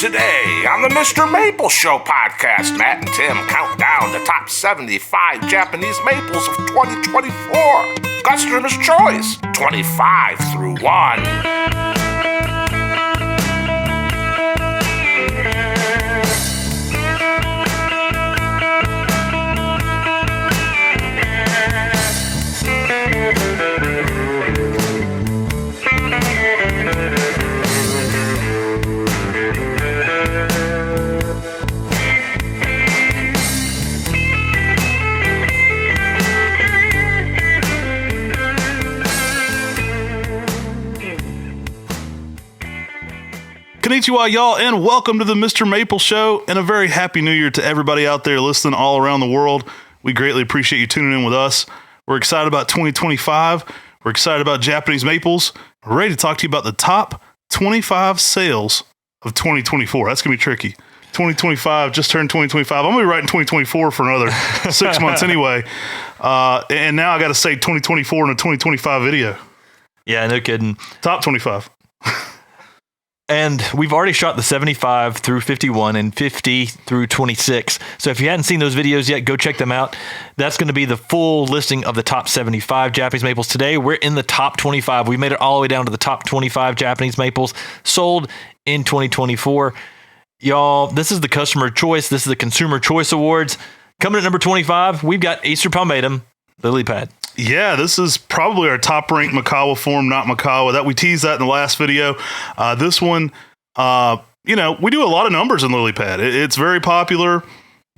Today on the MrMaple Show podcast, Matt and Tim count down the top 75 Japanese maples of 2024. Customer's choice, 25 through 1. Konnichiwa, y'all, and welcome to the MrMaple Show, and a very happy new year to everybody out there listening all around the world. We greatly appreciate you tuning in with us. We're excited about 2025. We're excited about Japanese maples. We're ready to talk to you about the top 25 sales of 2024. That's going to be tricky. 2025, just turned 2025. I'm going to be writing 2024 for another 6 months anyway. And now I got to say 2024 in a 2025 video. Yeah, no kidding. Top 25. And we've already shot the 75 through 51 and 50 through 26. So if you hadn't seen those videos yet, go check them out. That's going to be the full listing of the top 75 Japanese maples today. We're in the top 25. We made it all the way down to the top 25 Japanese maples sold in 2024. Y'all, this is the customer choice. This is the Consumer Choice Awards. Coming at number 25, we've got Acer palmatum lily pad. Yeah, this is probably our top-ranked Maawa form, not Maawa. That we teased that in the last video. This one, we do a lot of numbers in lily pad. It's very popular.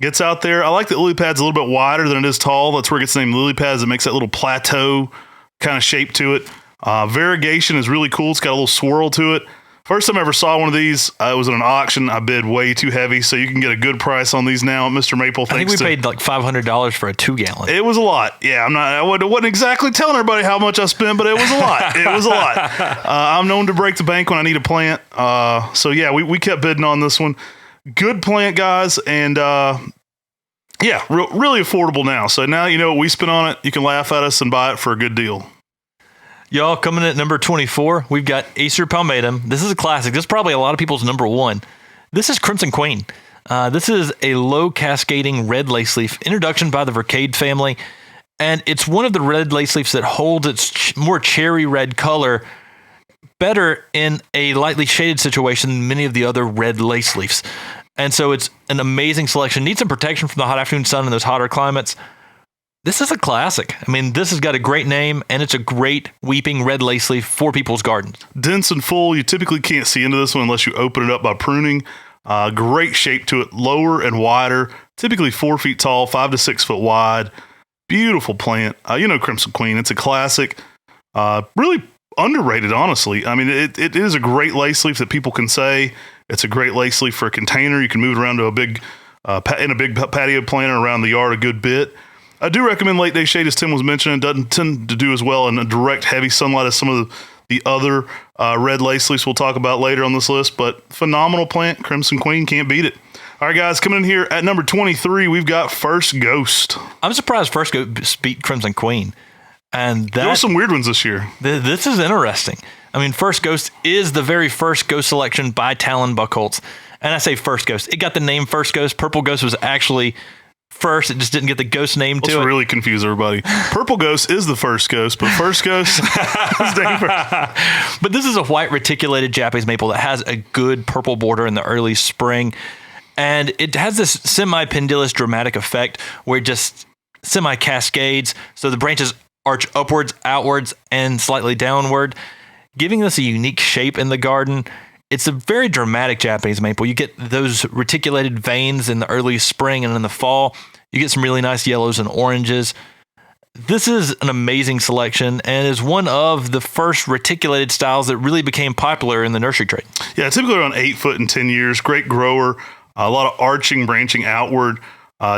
Gets out there. I like that lily pad's a little bit wider than it is tall. That's where it gets the name lily pad. It makes that little plateau kind of shape to it. Variegation is really cool. It's got a little swirl to it. First time I ever saw one of these, it was at an auction. I bid way too heavy, so you can get a good price on these now at MrMaple. I think we paid like $500 for a 2-gallon. It was a lot. Yeah, I wasn't exactly telling everybody how much I spent, but it was a lot. It was a lot. I'm known to break the bank when I need a plant. So yeah, we kept bidding on this one. Good plant, guys, and really affordable now. So now you know what we spent on it. You can laugh at us and buy it for a good deal. Y'all, coming in at number 24, we've got Acer palmatum. This is a classic. This is probably a lot of people's number one. This is Crimson Queen. This is a low cascading red lace leaf, introduction by the Vercade family. And it's one of the red lace leaves that holds its more cherry red color better in a lightly shaded situation than many of the other red lace leaves. And so it's an amazing selection. Needs some protection from the hot afternoon sun in those hotter climates. This is a classic. I mean, this has got a great name, and it's a great weeping red lace leaf for people's gardens. Dense and full. You typically can't see into this one unless you open it up by pruning. Great shape to it, lower and wider. Typically 4 feet tall, 5 to 6 foot wide. Beautiful plant. Crimson Queen. It's a classic. Really underrated, honestly. I mean, it is a great lace leaf that people can say. It's a great lace leaf for a container. You can move it around to a big patio planter around the yard a good bit. I do recommend late day shade, as Tim was mentioning. It doesn't tend to do as well in a direct heavy sunlight as some of the other red lace leaves we'll talk about later on this list, but phenomenal plant. Crimson Queen, can't beat it. All right, guys, coming in here at number 23, we've got First Ghost. I'm surprised First Ghost beat Crimson Queen. And there were some weird ones this year. This is interesting. I mean, First Ghost is the very first ghost selection by Talon Buchholz. And I say First Ghost. It got the name First Ghost. Purple Ghost was actually first. It just didn't get the ghost name to it. Let's really confuse everybody. Purple Ghost is the first ghost, but First Ghost is dangerous. But this is a white reticulated Japanese maple that has a good purple border in the early spring. And it has this semi-pendulous dramatic effect where it just semi-cascades. So the branches arch upwards, outwards, and slightly downward, giving us a unique shape in the garden. It's a very dramatic Japanese maple. You get those reticulated veins in the early spring, and in the fall, you get some really nice yellows and oranges. This is an amazing selection and is one of the first reticulated styles that really became popular in the nursery trade. Yeah, typically around 8 foot in 10 years. Great grower. A lot of arching, branching outward.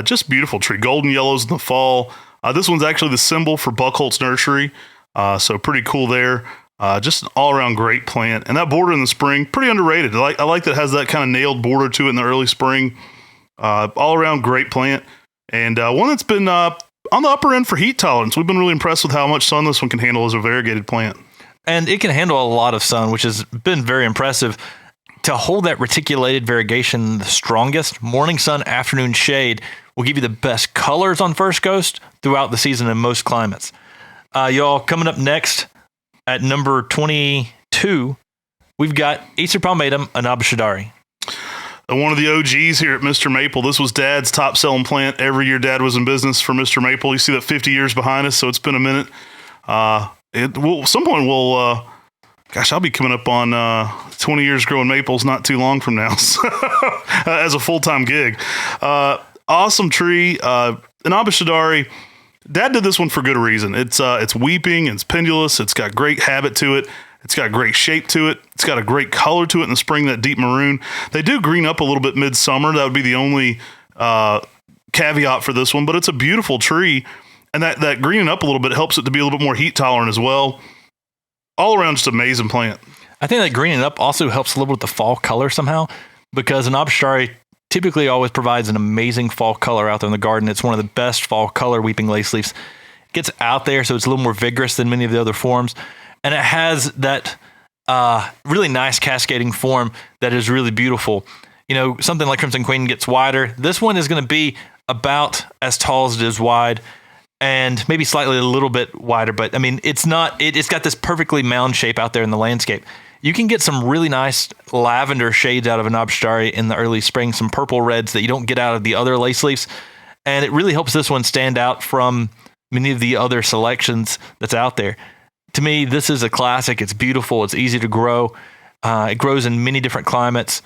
Just beautiful tree. Golden yellows in the fall. This one's actually the symbol for Buchholz Nursery. So pretty cool there. Just an all-around great plant. And that border in the spring, pretty underrated. I like that it has that kind of nailed border to it in the early spring. All-around great plant. And one that's been on the upper end for heat tolerance. We've been really impressed with how much sun this one can handle as a variegated plant. And it can handle a lot of sun, which has been very impressive. to hold that reticulated variegation the strongest, morning sun, afternoon shade will give you the best colors on First Ghost throughout the season in most climates. Y'all, coming up next at number 22, we've got Acer palmatum and Abish Shadari. One of the OGs here at Mr. Maple. This was Dad's top selling plant every year Dad was in business for Mr. Maple. You see that 50 years behind us, so it's been a minute. Some point we'll, gosh, I'll be coming up on 20 years growing maples not too long from now as a full-time gig. Awesome tree. An Abish Shadari. Dad did this one for good reason. It's weeping, it's pendulous, it's got great habit to it. It's got great shape to it. It's got a great color to it in the spring, that deep maroon. They do green up a little bit midsummer. That would be the only caveat for this one, but it's a beautiful tree. And that greening up a little bit helps it to be a little bit more heat tolerant as well. All around, just amazing plant. I think that greening up also helps a little with the fall color somehow, because an Abish Shadari typically always provides an amazing fall color out there in the garden. It's one of the best fall color weeping lace leaves. It gets out there, so it's a little more vigorous than many of the other forms. And it has that really nice cascading form that is really beautiful. You know, something like Crimson Queen gets wider. This one is going to be about as tall as it is wide, and maybe slightly a little bit wider. But I mean, it's got this perfectly mound shape out there in the landscape. You can get some really nice lavender shades out of an Abish Shadari in the early spring, some purple reds that you don't get out of the other lace leaves. And it really helps this one stand out from many of the other selections that's out there. To me, this is a classic. It's beautiful. It's easy to grow. It grows in many different climates.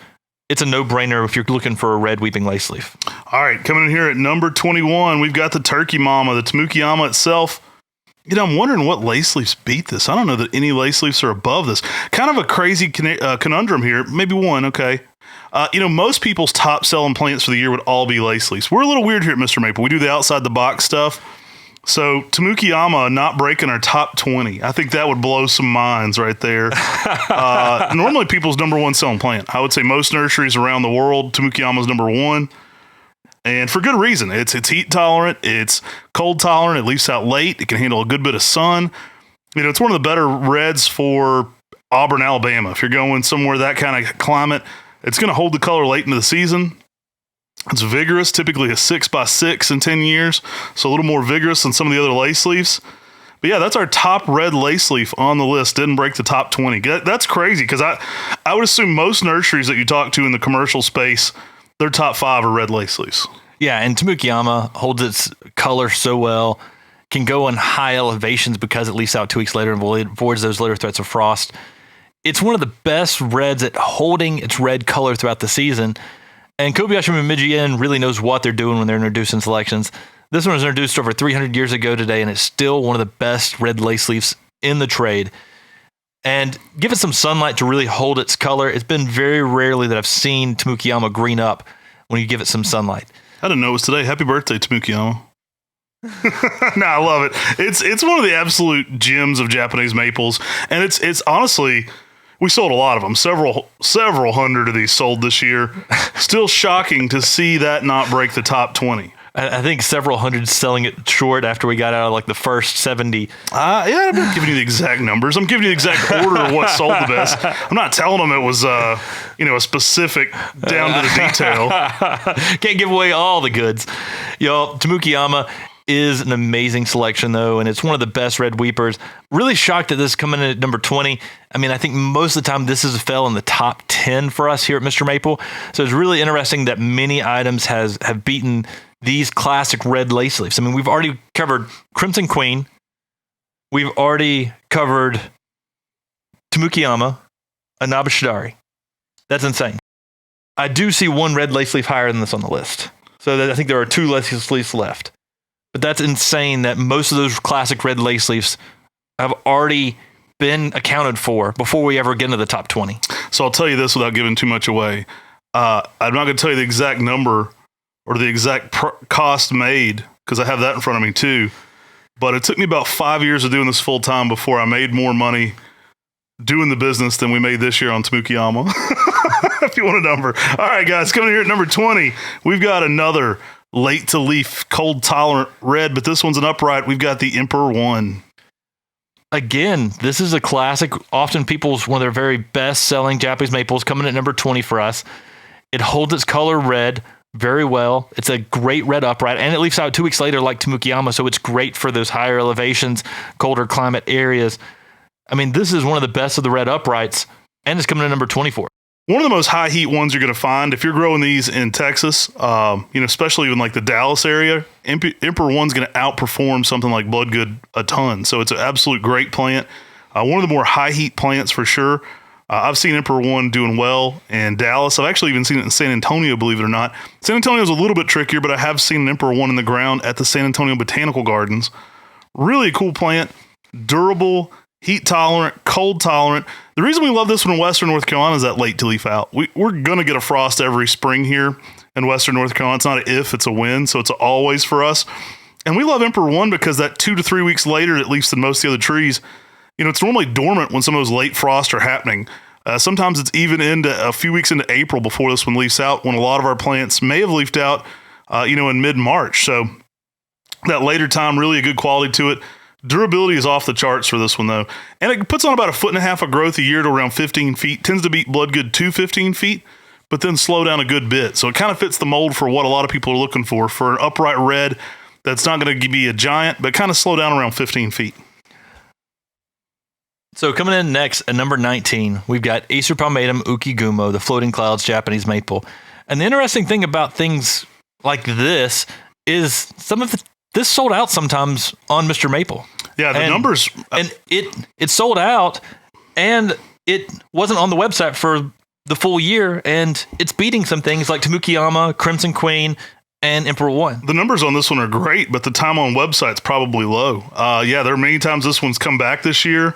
It's a no-brainer if you're looking for a red weeping lace leaf. All right, coming in here at number 21, we've got the Turkey Mama, the Tumukama itself. You know, I'm wondering what lace leaves beat this. I don't know that any lace leaves are above this. Kind of a crazy conundrum here. Maybe one, okay. Most people's top selling plants for the year would all be lace leaves. We're a little weird here at Mr. Maple. We do the outside the box stuff. So Tumukama not breaking our top 20. I think that would blow some minds right there. Normally people's number one selling plant. I would say most nurseries around the world, Tumukama's number one. And for good reason. It's heat tolerant. It's cold tolerant. It leaves out late. It can handle a good bit of sun. You know, it's one of the better reds for Auburn, Alabama. If you're going somewhere that kind of climate, it's going to hold the color late into the season. It's vigorous, typically a 6x6 in 10 years, so a little more vigorous than some of the other lace leaves. But yeah, that's our top red lace leaf on the list. Didn't break the top 20. That's crazy, because I would assume most nurseries that you talk to in the commercial space, their top 5 are red lace leaves. Yeah, and Tumukama holds its color so well, can go on high elevations because it leaves out 2 weeks later and avoids those later threats of frost. It's one of the best reds at holding its red color throughout the season. And Kobayashi Mimijian really knows what they're doing when they're introducing selections. This one was introduced over 300 years ago today, and it's still one of the best red lace leaves in the trade. And give it some sunlight to really hold its color. It's been very rarely that I've seen Tumukama green up when you give it some sunlight. I didn't know it was today. Happy birthday, Tumukama. No, I love it. It's one of the absolute gems of Japanese maples, and it's honestly, we sold a lot of them. Several hundred of these sold this year. Still shocking to see that not break the top 20. I think several hundred selling it short after we got out of like the first 70. Yeah, I'm not giving you the exact numbers. I'm giving you the exact order of what sold the best. I'm not telling them it was a specific down to the detail. Can't give away all the goods. Y'all, Tumukama is an amazing selection, though, and it's one of the best red weepers. Really shocked that this is coming in at number 20. I mean, I think most of the time this fell in the top 10 for us here at Mr. Maple. So it's really interesting that many items have beaten these classic red lace leaves. I mean, we've already covered Crimson Queen. We've already covered Tumukama and Abish Shadari. That's insane. I do see one red lace leaf higher than this on the list. So I think there are 2 lace leaves left. But that's insane that most of those classic red lace leaves have already been accounted for before we ever get into the top 20. So I'll tell you this without giving too much away. I'm not going to tell you the exact number or the exact cost made, because I have that in front of me too. But it took me about 5 years of doing this full time before I made more money doing the business than we made this year on Tumukama. If you want a number. All right, guys, coming here at number 20, we've got another late to leaf, cold tolerant red, but this one's an upright. We've got the Emperor One. Again, this is a classic. Often people's one of their very best selling Japanese maples, coming at number 20 for us. It holds its color red very well. It's a great red upright, and it leaves out 2 weeks later like Tumukama, so it's great for those higher elevations, colder climate areas. I mean, this is one of the best of the red uprights, and it's coming in number 24. One of the most high heat ones you're going to find if you're growing these in Texas, especially in like the Dallas area, Emperor One's going to outperform something like Bloodgood a ton. So it's an absolute great plant. One of the more high heat plants for sure. I've seen Emperor One doing well in Dallas. I've actually even seen it in San Antonio, believe it or not. San Antonio is a little bit trickier, but I have seen an Emperor One in the ground at the San Antonio Botanical Gardens. Really a cool plant, durable, heat tolerant, cold tolerant. The reason we love this one in Western North Carolina is that late to leaf out. We're going to get a frost every spring here in Western North Carolina. It's not an if, it's a when, so it's always for us. And we love Emperor One because that 2 to 3 weeks later it leaves than most of the other trees. It's normally dormant when some of those late frosts are happening. Sometimes it's even into a few weeks into April before this one leaves out, when a lot of our plants may have leafed out, in mid-March. So that later time, really a good quality to it. Durability is off the charts for this one, though. And it puts on about 1.5 feet of growth a year to around 15 feet. Tends to beat Bloodgood to 15 feet, but then slow down a good bit. So it kind of fits the mold for what a lot of people are looking for an upright red that's not going to be a giant, but kind of slow down around 15 feet. So coming in next at number 19, we've got Acer palmatum ukigumo, the floating clouds Japanese maple. And the interesting thing about things like this is this sold out sometimes on MrMaple. Yeah, the numbers. And it sold out, and it wasn't on the website for the full year, and it's beating some things like Tumukama, Crimson Queen, and Emperor One. The numbers on this one are great, but the time on website's probably low. There are many times this one's come back this year.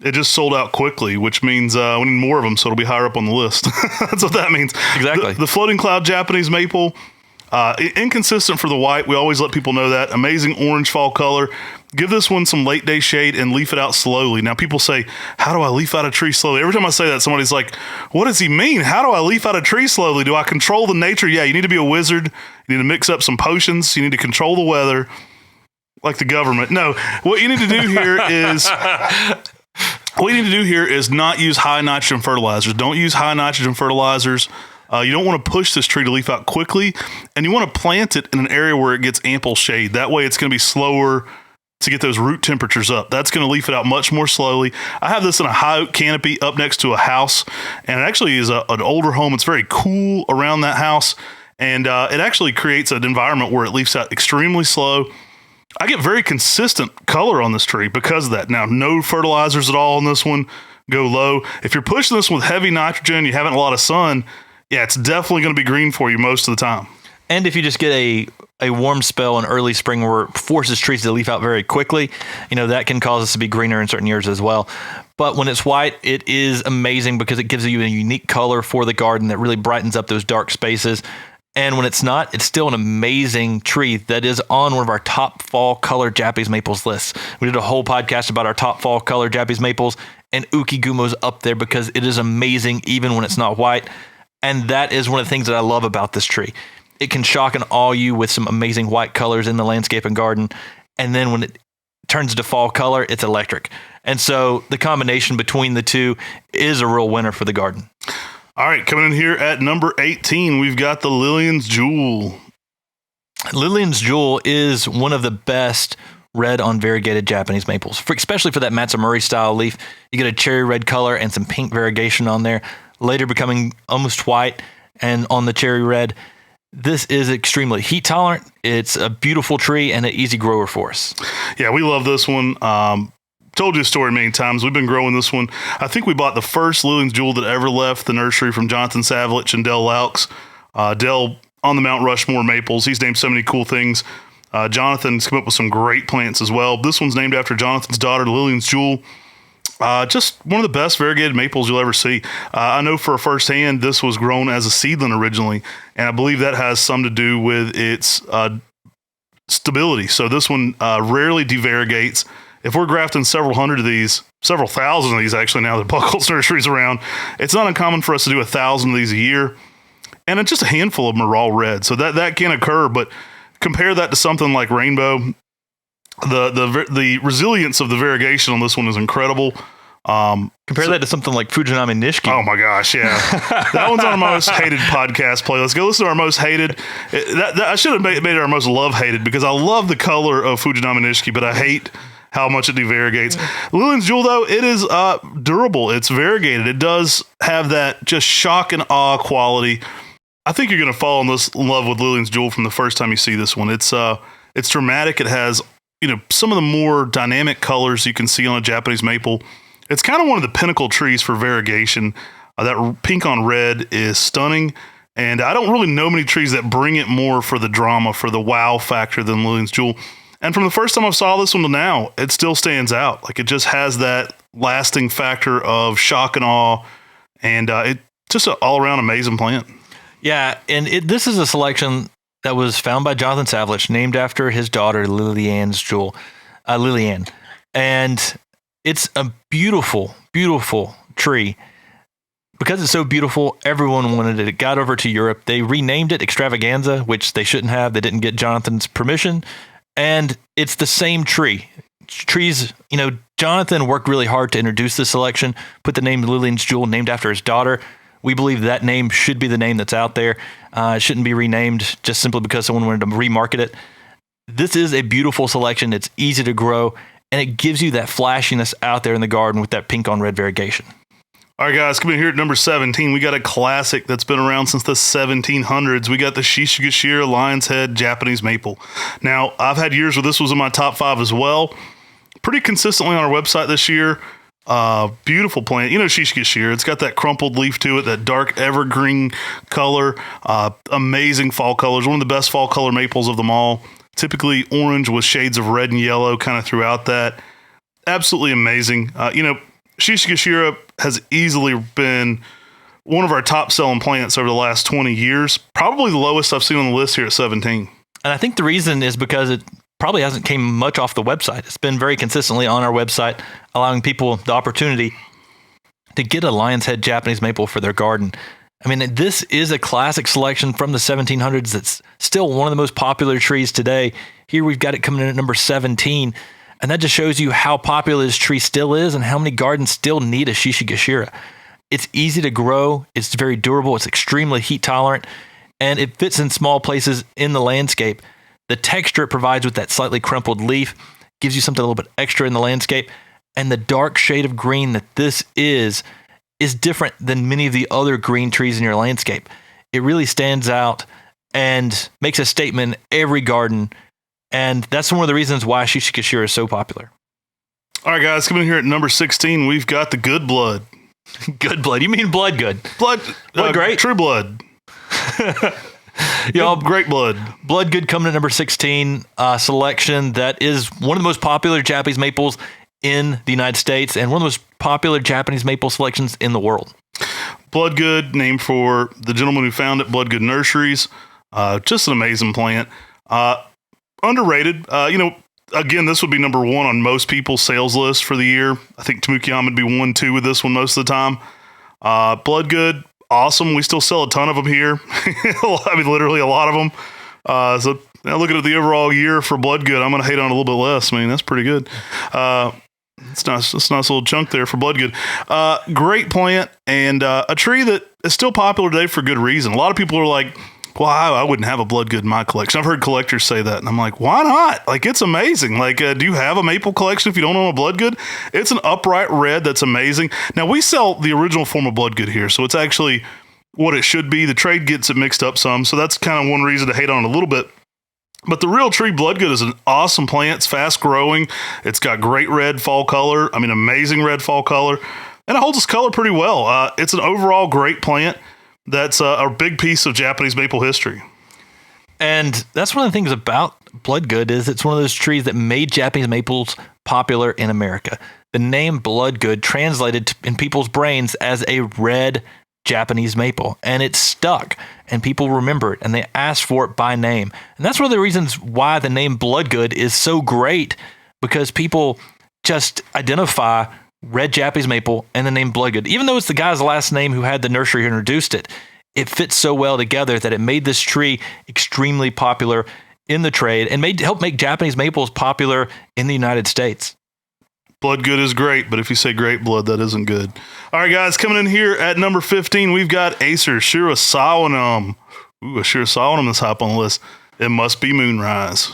It just sold out quickly, which means we need more of them, so it'll be higher up on the list. That's what that means. Exactly. The floating cloud Japanese maple, inconsistent for the white. We always let people know that. Amazing orange fall color. Give this one some late day shade and leaf it out slowly. Now, people say, how do I leaf out a tree slowly? Every time I say that, somebody's like, what does he mean? How do I leaf out a tree slowly? Do I control the nature? Yeah, you need to be a wizard. You need to mix up some potions. You need to control the weather like the government. No, what you need to do here is... What you need to do here is not use high nitrogen fertilizers. Don't use high nitrogen fertilizers. You don't want to push this tree to leaf out quickly, and you want to plant it in an area where it gets ample shade. That way it's going to be slower to get those root temperatures up. That's going to leaf it out much more slowly. I have this in a high oak canopy up next to a house, and it actually is an older home. It's very cool around that house, and it actually creates an environment where it leafs out extremely slow. I get very consistent color on this tree because of that. Now, no fertilizers at all on this one. Go low. If you're pushing this with heavy nitrogen, you haven't a lot of sun, yeah, it's definitely going to be green for you most of the time. And if you just get a warm spell in early spring where it forces trees to leaf out very quickly, that can cause us to be greener in certain years as well. But when it's white, it is amazing because it gives you a unique color for the garden that really brightens up those dark spaces. And when it's not, it's still an amazing tree that is on one of our top fall color Japanese maples lists. We did a whole podcast about our top fall color Japanese maples, and ukigumo's up there because it is amazing even when it's not white. And that is one of the things that I love about this tree. It can shock and awe you with some amazing white colors in the landscape and garden. And then when it turns into fall color, it's electric. And so the combination between the two is a real winner for the garden. All right, coming in here at number 18, we've got the Lilian's Jewel. Lilian's Jewel is one of the best red on variegated Japanese maples, especially for that Matsumuri style leaf. You get a cherry red color and some pink variegation on there, later becoming almost white and on the cherry red. This is extremely heat tolerant. It's a beautiful tree and an easy grower for us. Yeah, we love this one. Told you a story many times. We've been growing this one. I think we bought the first Lilian's Jewel that ever left the nursery from Jonathan Savlich and Dell Laux. Dell on the Mount Rushmore maples. He's named so many cool things. Jonathan's come up with some great plants as well. This one's named after Jonathan's daughter, Lilian's Jewel. Just one of the best variegated maples you'll ever see. I know for a firsthand this was grown as a seedling originally, and I believe that has some to do with its stability. So this one rarely devariegates. If we're grafting several hundred of these, several thousand of these actually now that Buckles Nursery's around, it's not uncommon for us to do 1,000 of these a year. And it's just a handful of them are all red. So that can occur, but compare that to something like Rainbow. The resilience of the variegation on this one is incredible. Compare that to something like Fujinami Nishiki. Oh my gosh, yeah. That one's on our most hated podcast playlist. Go listen to our most hated. I should have made it our most love hated because I love the color of Fujinami Nishiki, but I hate how much it devariegates. Lilian Jewel, though, it is durable. It's variegated. It does have that just shock and awe quality. I think you're going to fall in love with Lilian Jewel from the first time you see this one. It's dramatic. It has some of the more dynamic colors you can see on a Japanese maple. It's kind of one of the pinnacle trees for variegation. That pink on red is stunning, and I don't really know many trees that bring it more for the drama, for the wow factor than Lilian Jewel. And from the first time I saw this one to now, it still stands out. Like, it just has that lasting factor of shock and awe, and it's just an all-around amazing plant. Yeah, and this is a selection that was found by Jonathan Savlich, named after his daughter Lilian Jewel, Lilian, and it's a beautiful, beautiful tree. Because it's so beautiful, everyone wanted it. It got over to Europe. They renamed it Extravaganza, which they shouldn't have. They didn't get Jonathan's permission. And it's the same tree. Trees, Jonathan worked really hard to introduce this selection, put the name Lilian Jewel, named after his daughter. We believe that name should be the name that's out there. It shouldn't be renamed just simply because someone wanted to remarket it. This is a beautiful selection. It's easy to grow, and it gives you that flashiness out there in the garden with that pink on red variegation. All right, guys, coming here at number 17, we got a classic that's been around since the 1700s. We got the Shishi Gashira Lion's Head Japanese Maple. Now, I've had years where this was in my top 5 as well. Pretty consistently on our website this year. Beautiful plant. Shishi Gashira, it's got that crumpled leaf to it, that dark evergreen color. Amazing fall colors. One of the best fall color maples of them all. Typically orange with shades of red and yellow kind of throughout that. Absolutely amazing. Shishi Gashira has easily been one of our top selling plants over the last 20 years. Probably the lowest I've seen on the list here at 17. And I think the reason is because it probably hasn't came much off the website. It's been very consistently on our website, allowing people the opportunity to get a Lion's Head Japanese maple for their garden. I mean, this is a classic selection from the 1700s that's still one of the most popular trees today. Here we've got it coming in at number 17, and that just shows you how popular this tree still is and how many gardens still need a Shishi Gashira. It's easy to grow, it's very durable, it's extremely heat tolerant, and it fits in small places in the landscape. The texture it provides with that slightly crumpled leaf gives you something a little bit extra in the landscape, and the dark shade of green that this is different than many of the other green trees in your landscape. It really stands out and makes a statement in every garden, and that's one of the reasons why Shishi Gashira is so popular. All right, guys, coming in here at number 16, we've got the Good Blood. Good Blood? You mean Bloodgood? Blood great. True Blood. Y'all, great blood. Bloodgood coming at number 16, selection that is one of the most popular Japanese maples in the United States and one of the most popular Japanese maple selections in the world. Bloodgood, named for the gentleman who found it, Bloodgood Nurseries. Just an amazing plant. Underrated. Again, this would be number 1 on most people's sales list for the year. I think Tumukama would be 1-2 with this one most of the time. Bloodgood, awesome. We still sell a ton of them here. I mean, literally a lot of them. So now looking at the overall year for Bloodgood, I'm going to hate on it a little bit less. I mean, that's pretty good. It's nice. It's a nice little chunk there for Bloodgood. Great plant and a tree that is still popular today for good reason. A lot of people are like, well, I wouldn't have a Bloodgood in my collection. I've heard collectors say that, and I'm like, why not? Like, it's amazing. Like, do you have a maple collection if you don't own a Bloodgood? It's an upright red that's amazing. Now, we sell the original form of Bloodgood here, so it's actually what it should be. The trade gets it mixed up some, so that's kind of one reason to hate on it a little bit. But the real tree Bloodgood is an awesome plant. It's fast growing. It's got great red fall color. I mean, amazing red fall color. And it holds its color pretty well. It's an overall great plant. That's a big piece of Japanese maple history. And that's one of the things about Bloodgood is it's one of those trees that made Japanese maples popular in America. The name Bloodgood translated in people's brains as a red Japanese maple, and it stuck, and people remember it, and they asked for it by name. And that's one of the reasons why the name Bloodgood is so great, because people just identify red Japanese maple and the name Bloodgood. Even though it's the guy's last name who had the nursery who introduced it, it fits so well together that it made this tree extremely popular in the trade and help make Japanese maples popular in the United States. Bloodgood is great, but if you say great blood, that isn't good. All right, guys, coming in here at number 15, we've got Acer Shirasawanum. Ooh, a Shirasawanum is high up on the list. It must be Moonrise.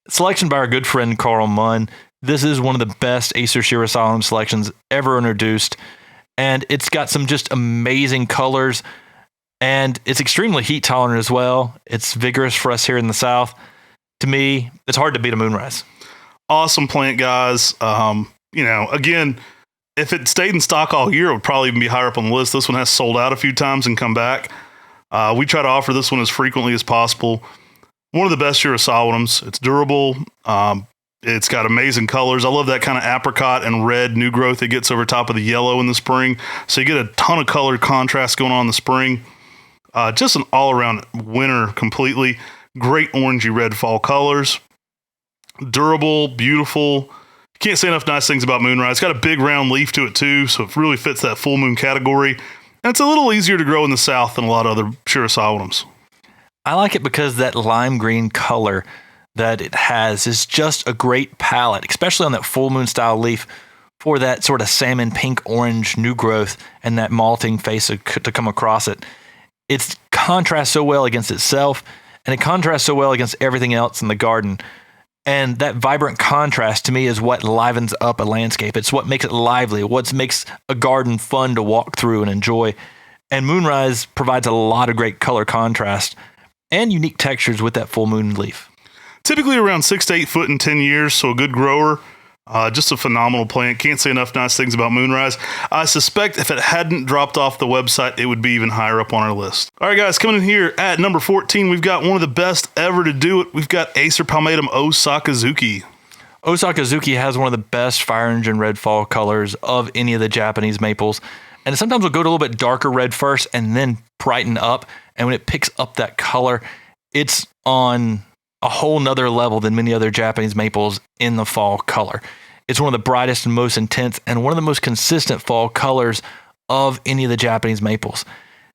Selection by our good friend Carl Munn. This is one of the best Acer Shirasawanum selections ever introduced, and it's got some just amazing colors, and it's extremely heat tolerant as well. It's vigorous for us here in the South. To me, it's hard to beat a Moonrise. Awesome plant, guys. Again, if it stayed in stock all year, it would probably even be higher up on the list. This one has sold out a few times and come back. We try to offer this one as frequently as possible. One of the best Shirasawanums. It's durable. It's got amazing colors. I love that kind of apricot and red new growth it gets over top of the yellow in the spring. So you get a ton of color contrast going on in the spring. Just an all-around winner completely. Great orangey red fall colors. Durable, beautiful. You can't say enough nice things about Moonrise. It's got a big round leaf to it too, so it really fits that full moon category. And it's a little easier to grow in the South than a lot of other Shirasawanums. I like it because that lime green color that it has is just a great palette, especially on that full moon style leaf for that sort of salmon pink orange new growth and that malting face to come across it. It contrasts so well against itself, and it contrasts so well against everything else in the garden. And that vibrant contrast to me is what livens up a landscape. It's what makes it lively, what makes a garden fun to walk through and enjoy. And Moonrise provides a lot of great color contrast and unique textures with that full moon leaf. Typically around 6 to 8 foot in 10 years, so a good grower. Just a phenomenal plant. Can't say enough nice things about Moonrise. I suspect if it hadn't dropped off the website, it would be even higher up on our list. All right, guys, coming in here at number 14, we've got one of the best ever to do it. We've got Acer palmatum Osakazuki. Osakazuki has one of the best fire engine red fall colors of any of the Japanese maples. And sometimes we'll go to a little bit darker red first and then brighten up. And when it picks up that color, it's on a whole nother level than many other Japanese maples in the fall color. It's one of the brightest and most intense and one of the most consistent fall colors of any of the Japanese maples.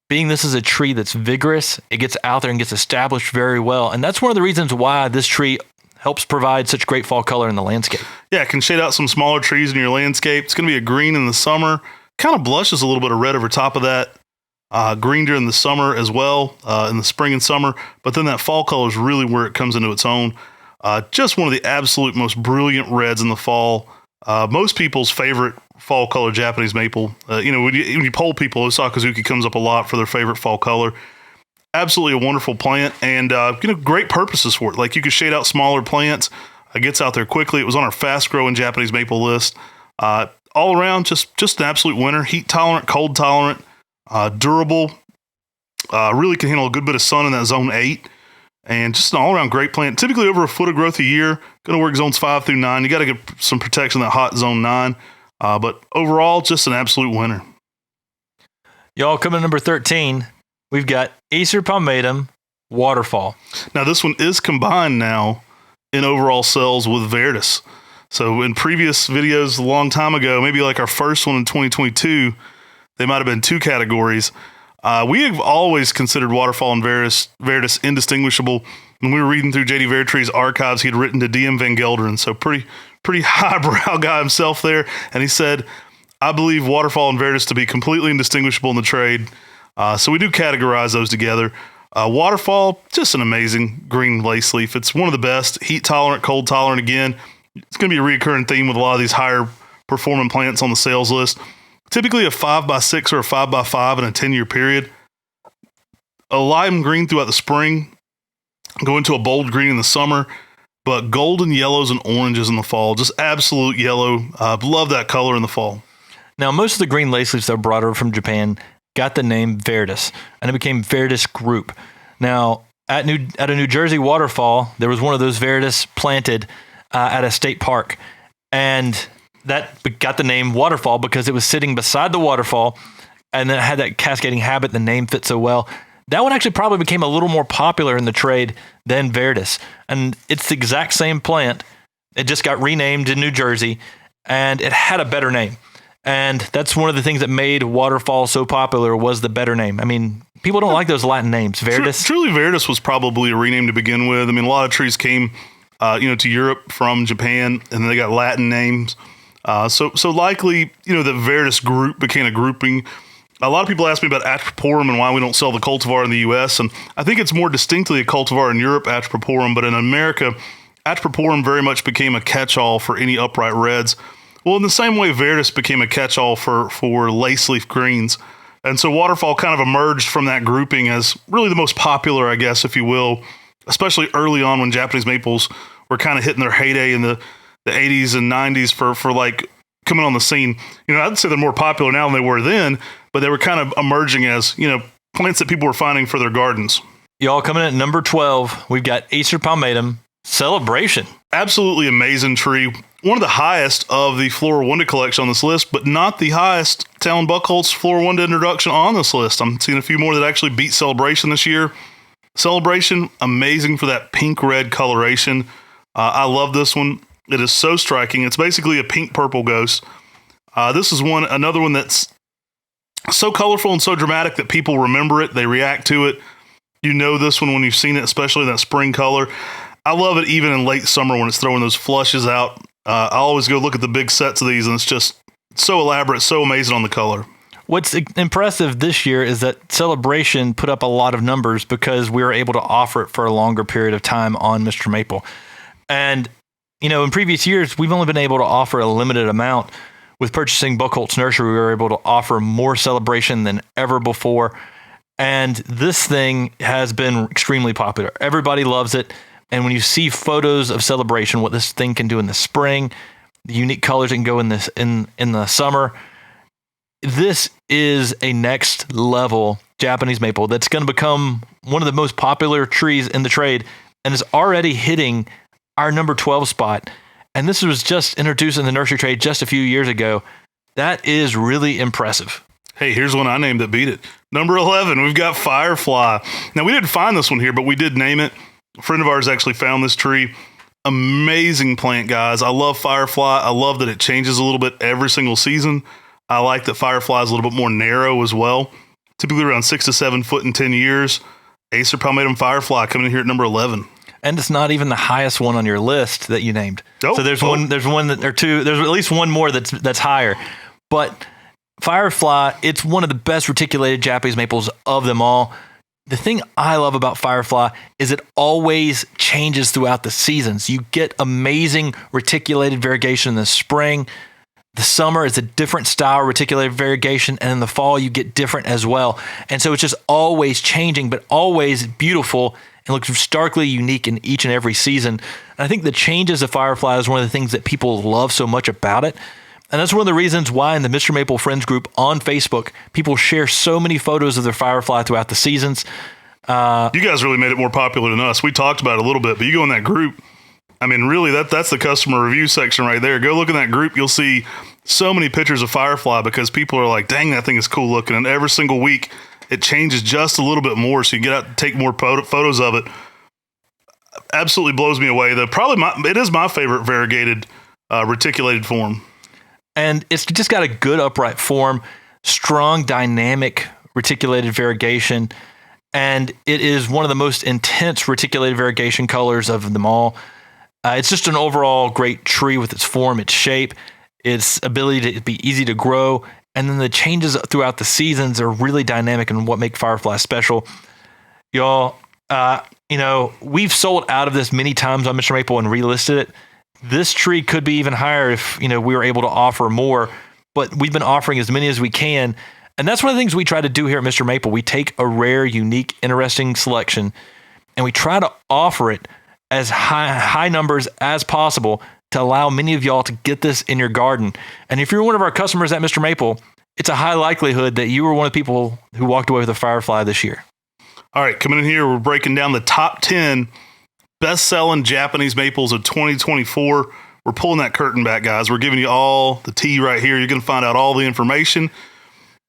Being this is a tree that's vigorous, it gets out there and gets established very well. And that's one of the reasons why this tree helps provide such great fall color in the landscape. Yeah, it can shade out some smaller trees in your landscape. It's going to be a green in the summer. Kind of blushes a little bit of red over top of that. Green during the summer as well, in the spring and summer. But then that fall color is really where it comes into its own. Just one of the absolute most brilliant reds in the fall. Most people's favorite fall color Japanese maple. When you poll people, Osakazuki comes up a lot for their favorite fall color. Absolutely a wonderful plant, and great purposes for it. Like you could shade out smaller plants. It gets out there quickly. It was on our fast growing Japanese maple list. All around, just an absolute winner. Heat tolerant, cold tolerant, durable. Really can handle a good bit of sun in that zone 8. And just an all-around great plant. Typically over a foot of growth a year. Going to work zones 5 through 9. You got to get some protection in that hot zone 9. But overall, just an absolute winner. Y'all, coming to number 13, we've got Acer palmatum Waterfall. Now, this one is combined now in overall sales with verus. So in previous videos a long time ago, maybe like our first one in 2022, they might have been 2 categories. We have always considered Waterfall and verus indistinguishable. When we were reading through J.D. Veritree's archives, he had written to D.M. Van Gelderen, so pretty highbrow guy himself there. And he said, I believe Waterfall and verus to be completely indistinguishable in the trade. So we do categorize those together. Waterfall, just an amazing green lace leaf. It's one of the best. Heat tolerant, cold tolerant again. It's going to be a recurring theme with a lot of these higher performing plants on the sales list. Typically a 5x6 or a 5x5 in a 10-year period. A lime green throughout the spring, go into a bold green in the summer, but golden yellows and oranges in the fall. Just absolute yellow. Love that color in the fall. Now, most of the green lace leaves that were brought over from Japan got the name Verus, and it became Verus Group. Now, at a New Jersey waterfall, there was one of those Verus planted at a state park, and that got the name Waterfall because it was sitting beside the waterfall, and then it had that cascading habit. The name fit so well. That one actually probably became a little more popular in the trade than Verus, and it's the exact same plant. It just got renamed in New Jersey, and it had a better name. And that's one of the things that made Waterfall so popular was the better name. I mean, people don't like those Latin names. Verus. Truly, Verus was probably a rename to begin with. I mean, a lot of trees came, to Europe from Japan, and then they got Latin names. So likely, the Verus group became a grouping. A lot of people ask me about Atroporum and why we don't sell the cultivar in the U.S., and I think it's more distinctly a cultivar in Europe, Atroporum, but in America, Atroporum very much became a catch-all for any upright reds. Well, in the same way, Verus became a catch-all for lace leaf greens. And so Waterfall kind of emerged from that grouping as really the most popular, I guess, if you will, especially early on when Japanese maples were kind of hitting their heyday in the 80s and 90s for like coming on the scene. I'd say they're more popular now than they were then, but they were kind of emerging as, plants that people were finding for their gardens. Y'all, coming in at number 12, we've got Acer palmatum Celebration. Absolutely amazing tree. One of the highest of the Flora Wunda collection on this list, but not the highest Talon Buckholz Flora Wunda introduction on this list. I'm seeing a few more that actually beat Celebration this year. Celebration, amazing for that pink-red coloration. I love this one. It is so striking. It's basically a pink-purple ghost. This is another one that's so colorful and so dramatic that people remember it. They react to it. This one when you've seen it, especially that spring color. I love it even in late summer when it's throwing those flushes out. I always go look at the big sets of these, and it's just so elaborate, so amazing on the color. What's impressive this year is that Celebration put up a lot of numbers because we were able to offer it for a longer period of time on Mr. Maple. And, in previous years, we've only been able to offer a limited amount. With purchasing Buckholz Nursery, we were able to offer more Celebration than ever before. And this thing has been extremely popular. Everybody loves it. And when you see photos of Celebration, what this thing can do in the spring, the unique colors that can go in the summer, this is a next level Japanese maple that's going to become one of the most popular trees in the trade and is already hitting our number 12 spot. And this was just introduced in the nursery trade just a few years ago. That is really impressive. Hey, here's one I named that beat it. Number 11, we've got Firefly. Now, we didn't find this one here, but we did name it. A friend of ours actually found this tree. Amazing plant, guys. I love Firefly. I love that it changes a little bit every single season. I like that Firefly is a little bit more narrow as well. Typically around 6 to 7 foot in 10 years. Acer palmatum Firefly coming in here at number 11. And it's not even the highest one on your list that you named. So there's at least one more that's higher. But Firefly, it's one of the best reticulated Japanese maples of them all. The thing I love about Firefly is it always changes throughout the seasons. You get amazing reticulated variegation in the spring. The summer is a different style reticulated variegation, and in the fall you get different as well. And so it's just always changing, but always beautiful and looks starkly unique in each and every season. And I think the changes of Firefly is one of the things that people love so much about it. And that's one of the reasons why in the Mr. Maple Friends group on Facebook, people share so many photos of their Firefly throughout the seasons. You guys really made it more popular than us. We talked about it a little bit, but you go in that group, I mean, really, that's the customer review section right there. Go look in that group. You'll see so many pictures of Firefly because people are like, dang, that thing is cool looking. And every single week, it changes just a little bit more, so you get out and take more photos of it. Absolutely blows me away. It is my favorite variegated reticulated form. And it's just got a good upright form, strong dynamic reticulated variegation, and it is one of the most intense reticulated variegation colors of them all. It's just an overall great tree with its form, its shape, its ability to be easy to grow, and then the changes throughout the seasons are really dynamic and what make Firefly special. Y'all, we've sold out of this many times on Mr. Maple and relisted it. This tree could be even higher if, we were able to offer more, but we've been offering as many as we can. And that's one of the things we try to do here at Mr. Maple. We take a rare, unique, interesting selection and we try to offer it as high numbers as possible to allow many of y'all to get this in your garden. And if you're one of our customers at Mr. Maple, it's a high likelihood that you were one of the people who walked away with a Firefly this year. All right, coming in here, we're breaking down the top 10 best-selling Japanese maples of 2024. We're pulling that curtain back, guys. We're giving you all the tea right here. You're going to find out all the information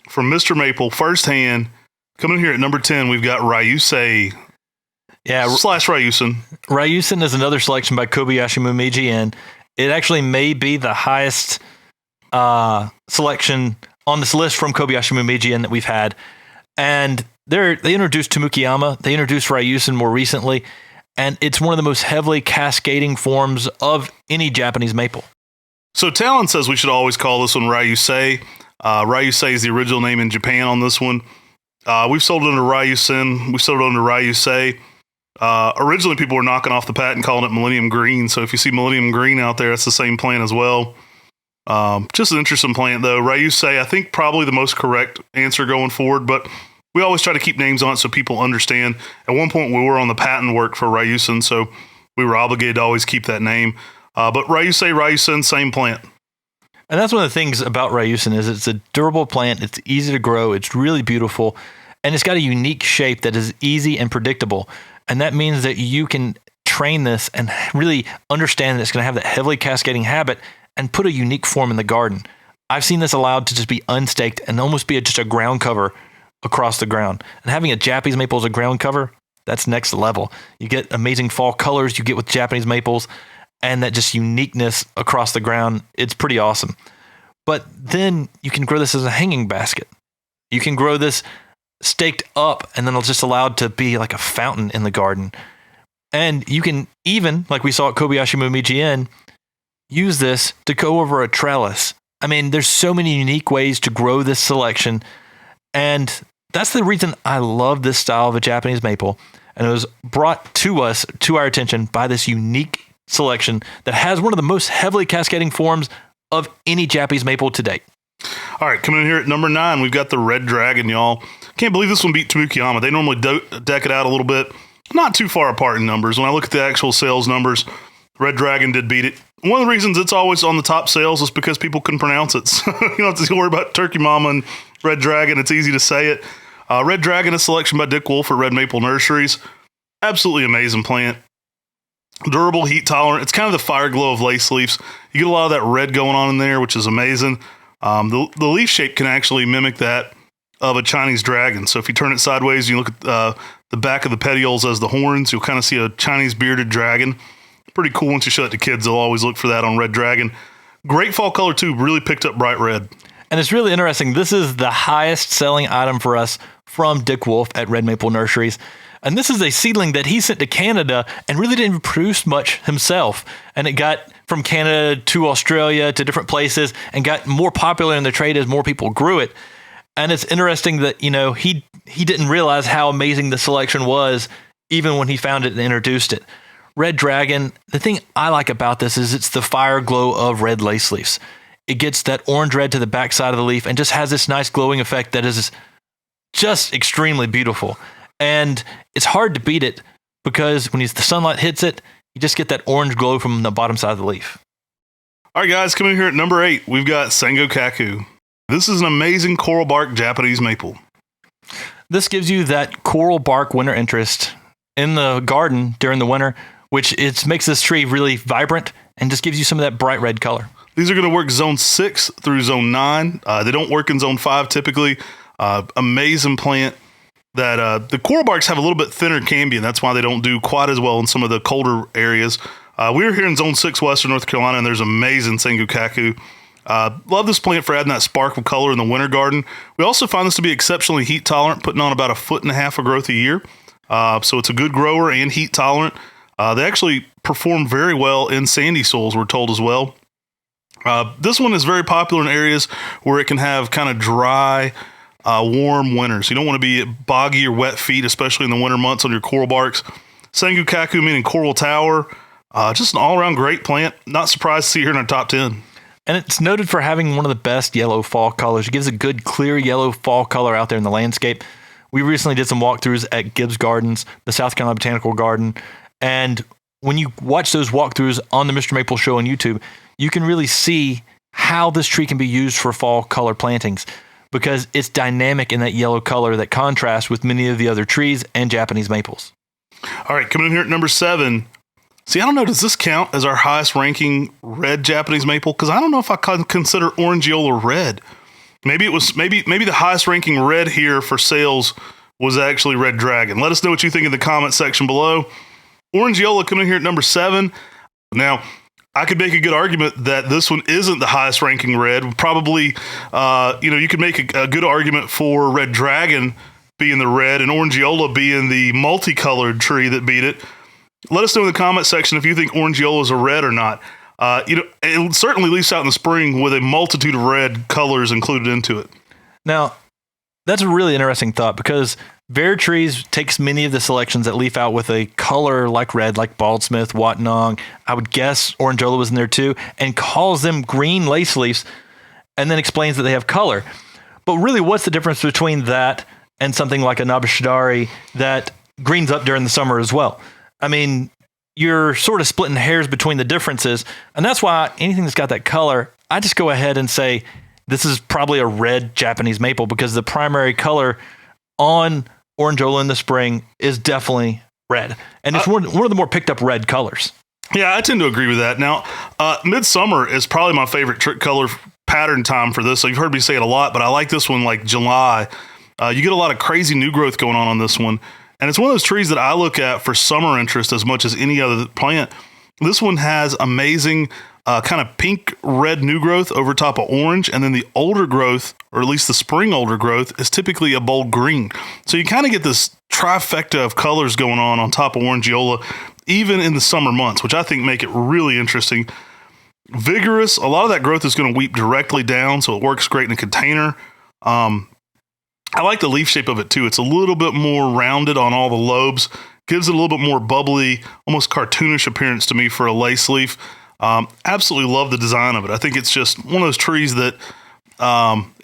from Mr. Maple firsthand. Coming in here at number 10, we've got Rayus. Yeah, Rayusen. Rayusen is another selection by Kobayashi Mumiji, and it actually may be the highest selection on this list from Kobayashi Mumiji that we've had. And They introduced Tumukama, they introduced Rayus more recently, and it's one of the most heavily cascading forms of any Japanese maple. So Talon says we should always call this one Ryusei. Ryusei is the original name in Japan on this one. We've sold it under Ryusen. We sold it under Ryusei. Originally, people were knocking off the patent calling it Millennium Green. So if you see Millennium Green out there, that's the same plant as well. Just an interesting plant, though. Ryusei, I think probably the most correct answer going forward, but we always try to keep names on it so people understand. At one point, we were on the patent work for Ryusen, so we were obligated to always keep that name. But Ryusei, Ryusen, same plant. And that's one of the things about Rayusen is it's a durable plant. It's easy to grow. It's really beautiful. And it's got a unique shape that is easy and predictable. And that means that you can train this and really understand that it's going to have that heavily cascading habit and put a unique form in the garden. I've seen this allowed to just be unstaked and almost be just a ground cover across the ground. And having a Japanese maple as a ground cover, that's next level. You get amazing fall colors you get with Japanese maples, and that just uniqueness across the ground. It's pretty awesome. But then you can grow this as a hanging basket. You can grow this staked up, and then it's just allowed to be like a fountain in the garden. And you can even, like we saw at Kobayashi Momiji Inn, use this to go over a trellis. I mean, there's so many unique ways to grow this selection. And that's the reason I love this style of a Japanese maple. And it was brought to us, to our attention, by this unique selection that has one of the most heavily cascading forms of any Japanese maple to date. All right, coming in here at number 9, we've got the Red Dragon, y'all. Can't believe this one beat Tumukama. They normally deck it out a little bit. Not too far apart in numbers. When I look at the actual sales numbers, Red Dragon did beat it. One of the reasons it's always on the top sales is because people can pronounce it. So you don't have to worry about Turkey Mama and Red Dragon. It's easy to say it. Red Dragon is selection by Dick Wolf at Red Maple Nurseries. Absolutely amazing plant. Durable, heat tolerant. It's kind of the fire glow of lace leaves. You get a lot of that red going on in there, which is amazing. The leaf shape can actually mimic that of a Chinese dragon. So if you turn it sideways, you look at the back of the petioles as the horns, you'll kind of see a Chinese bearded dragon. Pretty cool. Once you show it to kids, they'll always look for that on Red Dragon. Great fall color too. Really picked up bright red. And it's really interesting. This is the highest selling item for us from Dick Wolf at Red Maple Nurseries. And this is a seedling that he sent to Canada and really didn't produce much himself. And it got from Canada to Australia to different places and got more popular in the trade as more people grew it. And it's interesting that, you know, he didn't realize how amazing the selection was even when he found it and introduced it. Red Dragon, the thing I like about this is it's the fire glow of red lace leaves. It gets that orange red to the back side of the leaf and just has this nice glowing effect that is just extremely beautiful. And it's hard to beat it because when the sunlight hits it, you just get that orange glow from the bottom side of the leaf. All right, guys, coming in here at number 8, we've got Sengokaku. This is an amazing coral bark Japanese maple. This gives you that coral bark winter interest in the garden during the winter, which makes this tree really vibrant and just gives you some of that bright red color. These are going to work zone 6 through zone 9. They don't work in zone 5 typically. Amazing plant. That the coral barks have a little bit thinner cambium. That's why they don't do quite as well in some of the colder areas. We were here in Zone 6, Western North Carolina, and there's amazing Sengokaku. Love this plant for adding that spark of color in the winter garden. We also find this to be exceptionally heat tolerant, putting on about 1.5 feet of growth a year. So it's a good grower and heat tolerant. They actually perform very well in sandy soils, we're told as well. This one is very popular in areas where it can have kind of dry, warm winters. You don't want to be boggy or wet feet, especially in the winter months on your coral barks. Sengokaku, meaning coral tower, just an all-around great plant. Not surprised to see here in our top 10. And it's noted for having one of the best yellow fall colors. It gives a good clear yellow fall color out there in the landscape. We recently did some walkthroughs at Gibbs Gardens, the South Carolina Botanical Garden. And when you watch those walkthroughs on the MrMaple Show on YouTube, you can really see how this tree can be used for fall color plantings, because it's dynamic in that yellow color that contrasts with many of the other trees and Japanese maples. All right, coming in here at number 7. See, I don't know, does this count as our highest ranking red Japanese maple? Because I don't know if I consider Orangeola red. Maybe it was maybe the highest ranking red here for sales was actually Red Dragon. Let us know what you think in the comment section below. Orangeola coming in here at number 7. Now, I could make a good argument that this one isn't the highest ranking red. Probably, you could make a good argument for Red Dragon being the red and Orangeola being the multicolored tree that beat it. Let us know in the comment section if you think Orangeola is a red or not. It certainly leaves out in the spring with a multitude of red colors included into it. Now, that's a really interesting thought because Ver trees takes many of the selections that leaf out with a color like red, like Baldsmith, Watnong. I would guess Orangeola was in there too, and calls them green lace leaves, and then explains that they have color. But really, what's the difference between that and something like an Abish Shadari that greens up during the summer as well? I mean, you're sort of splitting hairs between the differences, and that's why anything that's got that color, I just go ahead and say this is probably a red Japanese maple because the primary color on Orangeola in the spring is definitely red, and it's one of the more picked up red colors. Yeah, I tend to agree with that. Now, midsummer is probably my favorite color pattern time for this. So you've heard me say it a lot, but I like this one like July. You get a lot of crazy new growth going on this one. And it's one of those trees that I look at for summer interest as much as any other plant. This one has amazing kind of pink red new growth over top of orange. And then the older growth, or at least the spring older growth, is typically a bold green. So you kind of get this trifecta of colors going on top of Orangeola, even in the summer months, which I think make it really interesting. Vigorous, a lot of that growth is going to weep directly down, so it works great in a container. I like the leaf shape of it too. It's a little bit more rounded on all the lobes, gives it a little bit more bubbly, almost cartoonish appearance to me for a lace leaf. Absolutely love the design of it. I think it's just one of those trees that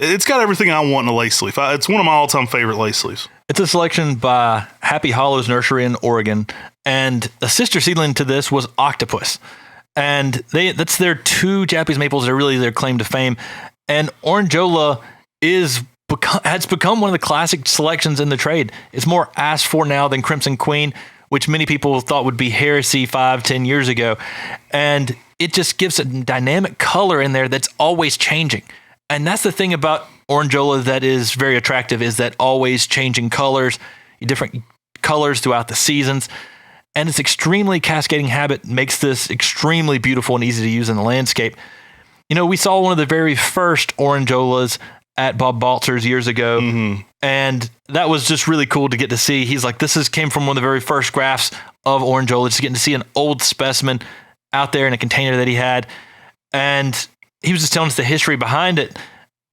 it's got everything I want in a lace leaf. It's one of my all-time favorite lace leaves. It's a selection by Happy Hollows Nursery in Oregon, and a sister seedling to this was Octopus. And that's their two Japanese maples that are really their claim to fame. And Orangeola has become one of the classic selections in the trade. It's more asked for now than Crimson Queen, which many people thought would be heresy 5-10 years ago. And it just gives a dynamic color in there that's always changing. And that's the thing about Orangeola that is very attractive, is that always changing colors, different colors throughout the seasons. And its extremely cascading habit makes this extremely beautiful and easy to use in the landscape. You know, we saw one of the very first Orangeolas at Bob Baltzer's years ago, and that was just really cool to get to see. He's like, came from one of the very first grafts of Orangeola, just getting to see an old specimen out there in a container that he had, and he was just telling us the history behind it,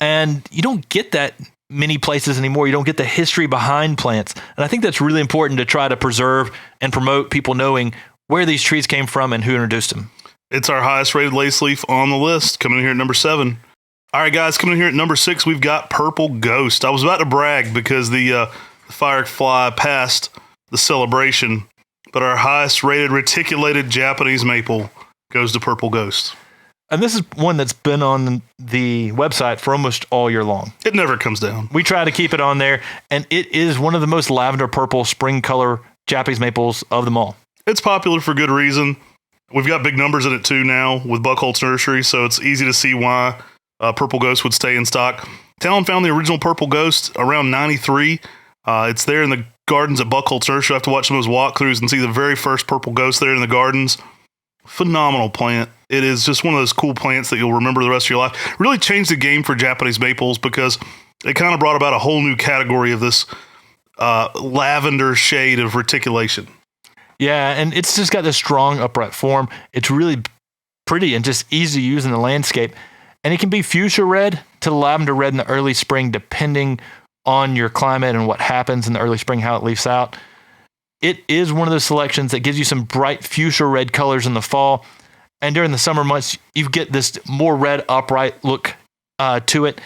and you don't get that many places anymore. You don't get the history behind plants, and I think that's really important to try to preserve and promote people knowing where these trees came from and who introduced them. It's our highest rated lace leaf on the list, coming in here at number 7. All right, guys, coming in here at number 6, we've got Purple Ghost. I was about to brag because the Firefly passed the celebration, but our highest rated reticulated Japanese maple goes to Purple Ghost. And this is one that's been on the website for almost all year long. It never comes down. We try to keep it on there, and it is one of the most lavender purple spring color Japanese maples of them all. It's popular for good reason. We've got big numbers in it too now with Buckholtz Nursery, so it's easy to see why Purple Ghost would stay in stock. Talon found the original Purple Ghost around 93. It's there in the gardens at Buckholtz Nursery. You have to watch some of those walkthroughs and see the very first Purple Ghost there in the gardens. Phenomenal plant. It is just one of those cool plants that you'll remember the rest of your life. Really changed the game for Japanese maples because it kind of brought about a whole new category of this lavender shade of reticulation. Yeah, and it's just got this strong upright form. It's really pretty and just easy to use in the landscape. And it can be fuchsia red to lavender red in the early spring, depending on your climate and what happens in the early spring, how it leaves out. It is one of those selections that gives you some bright fuchsia red colors in the fall. And during the summer months, you get this more red upright look to it.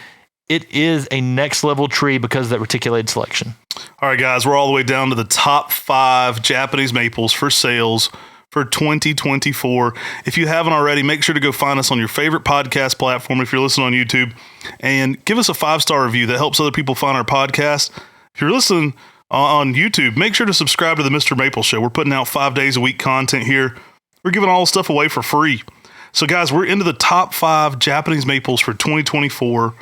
It is a next level tree because of that reticulated selection. All right, guys, we're all the way down to the top 5 Japanese maples for sales for 2024. If you haven't already, make sure to go find us on your favorite podcast platform if you're listening on YouTube, and give us a 5-star review. That helps other people find our podcast. If you're listening on YouTube, make sure to subscribe to the MrMaple Show. We're putting out 5 days a week content here. We're giving all the stuff away for free. So, guys, we're into the top 5 Japanese maples for 2024.